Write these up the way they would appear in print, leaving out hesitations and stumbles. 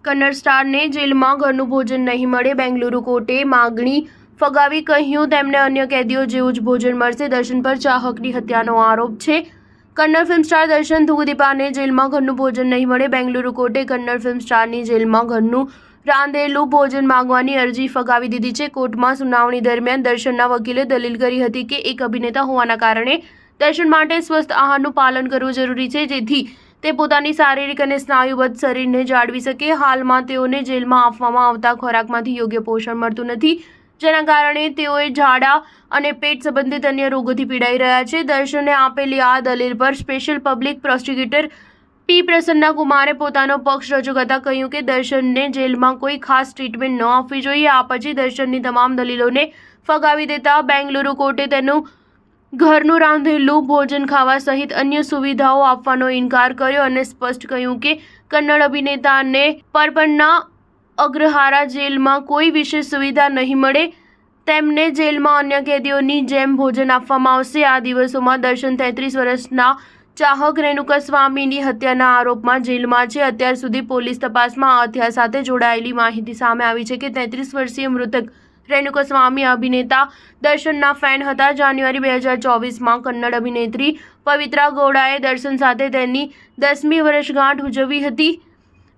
કન્નડ સ્ટારને જેલમાં ઘરનું ભોજન નહીં મળે, બેંગલુરુ કોર્ટે માગણી ફગાવી કહ્યું તેમને અન્ય કેદીઓ જેવું જ ભોજન મળશે। દર્શન પર ચાહકની હત્યાનો આરોપ છે। કન્નડ ફિલ્મ સ્ટાર દર્શન ધુગદીપાને જેલમાં ઘરનું ભોજન નહીં મળે, બેંગલુરુ કોર્ટે કન્નડ ફિલ્મ સ્ટારની જેલમાં ઘરનું રાંધેલું ભોજન માંગવાની અરજી ફગાવી દીધી છે। કોર્ટમાં સુનાવણી દરમિયાન દર્શનના વકીલે દલીલ કરી હતી કે એક અભિનેતા હોવાના કારણે દર્શન માટે સ્વસ્થ આહારનું પાલન કરવું જરૂરી છે, જેથી તે પોતાની શારીરિક અને સ્નાયુબદ્ધ શરીરને જાળવી શકે। હાલમાં તેઓને જેલમાં આપવામાં આવતા ખોરાકમાંથી યોગ્ય પોષણ મળતું નથી, જેના કારણે તેઓએ ઝાડા અને પેટ સંબંધિત અન્ય રોગોથી પીડાઈ રહ્યા છે। દર્શને આપેલી આ દલીલ પર સ્પેશિયલ પબ્લિક પ્રોસિક્યુટર પી પ્રસન્ના કુમારે પોતાનો પક્ષ રજૂ કરતા કહ્યું કે દર્શનને જેલમાં કોઈ ખાસ ટ્રીટમેન્ટ ન આપવી જોઈએ। આ પછી દર્શનની તમામ દલીલોને ફગાવી દેતા બેંગલુરુ કોર્ટે તેનું ઘરનું રાંધેલું ભોજન ખાવા સહિત અન્ય સુવિધાઓ આપવાનો ઇનકાર કર્યો અને સ્પષ્ટ કહ્યું કે કન્નડ અભિનેતાને પરપણના અગ્રહારા જેલમાં કોઈ વિશેષ સુવિધા નહીં મળે, તેમને જેલમાં અન્ય કેદીઓની જેમ ભોજન આપવામાં આવશે। આ દિવસોમાં દર્શન 33 વર્ષના ચાહક રેણુકા સ્વામીની હત્યાના આરોપમાં જેલમાં છે। અત્યાર સુધી પોલીસ તપાસમાં આ હત્યા સાથે જોડાયેલી માહિતી સામે આવી છે કે 33 વર્ષીય મૃતક રેણુકા સ્વામી અભિનેતા દર્શનના ફેન હતા। જાન્યુઆરી 2024માં કન્નડ અભિનેત્રી પવિત્રા ગૌડાએ દર્શન સાથે તેની 10મી વર્ષગાંઠ ઉજવી હતી।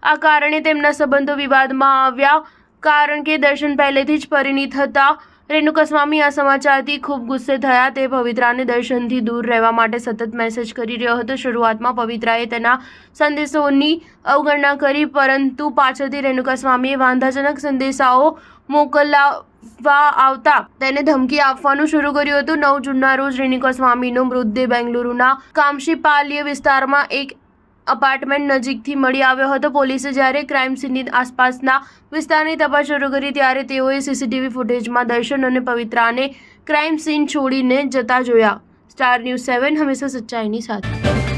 આ કારણે તેમના સંબંધો વિવાદમાં આવ્યા, કારણ કે દર્શન પહેલેથી જ પરિણીત હતા। રેણુકા સ્વામી આ સમાચારથી ખૂબ ગુસ્સે થયા। તે પવિત્રાને દર્શનથી દૂર રહેવા માટે સતત મેસેજ કરી રહ્યો હતો। શરૂઆતમાં પવિત્રાએ તેના સંદેશોની અવગણના કરી, પરંતુ પાછળથી રેણુકા સ્વામીએ વાંધાજનક સંદેશાઓ મોકલવા આવતા તેને ધમકી આપવાનું શરૂ કર્યું હતું। 9 જૂનના રોજ રેણુકા સ્વામીનો મૃતદેહ બેંગલુરુના કામશીપાલ્ય વિસ્તારમાં એક અપાર્ટમેન્ટ નજીકથી મળી આવ્યો હતો। પોલીસે જ્યારે ક્રાઇમ સીનની આસપાસના વિસ્તારની તપાસ શરૂ કરી ત્યારે તેઓએ સીસીટીવી ફૂટેજમાં દર્શન અને પવિત્રાને ક્રાઇમ સીન છોડીને જતા જોયા। સ્ટાર ન્યૂઝ 7 હંમેશા સચ્ચાઈની સાથે।